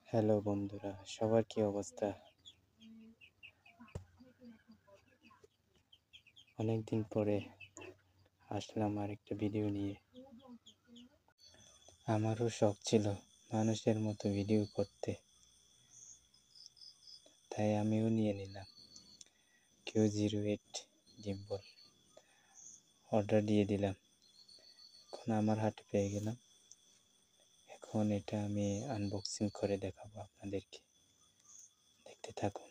Hello বন্ধুরা, সবার কি অবস্থা? অনেকদিন পরে আসলাম আরেকটা ভিডিও নিয়ে। আমারও শখ ছিল মানুষের মতো ভিডিও করতে, তাই আমিও নিয়ে নিলাম Q08 gimbal। অর্ডার দিয়ে দিলাম, এখন আমার হাতে পেয়ে গেলাম। এখন এটা আমি আনবক্সিং করে দেখাবো আপনাদেরকে, দেখতে থাকুন।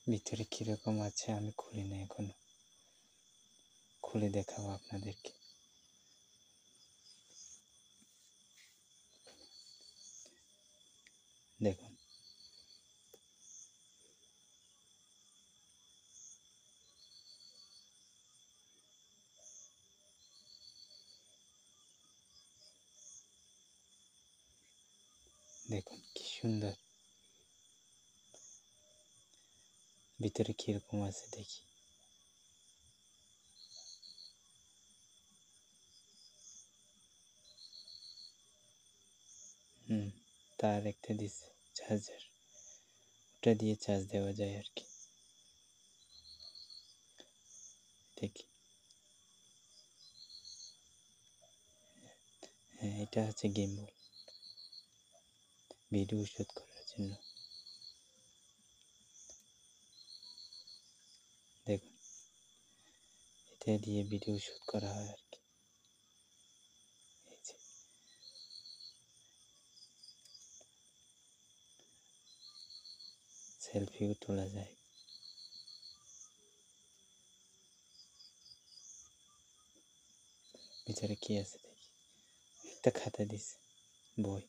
ভিতরে কীরকম আছে আমি খুলি না, এখনো খুলে দেখাবো আপনাদেরকে। দেখুন, দেখুন কি সুন্দর। ভিতরে কীরকম আছে দেখি। তার একটা দিছে চার্জার, ওটা দিয়ে চার্জ দেওয়া যায় আর কি। দেখি, হ্যাঁ এটা হচ্ছে গিম্বল, ভিডিও শুট করার জন্য। দেখুন, এটা দিয়ে ভিডিও শুট করা হয় আর কি। এই যে সেলফিও তোলা যায়। ভিতরে কি আছে দেখি। একটা খাতা দিছে, বই।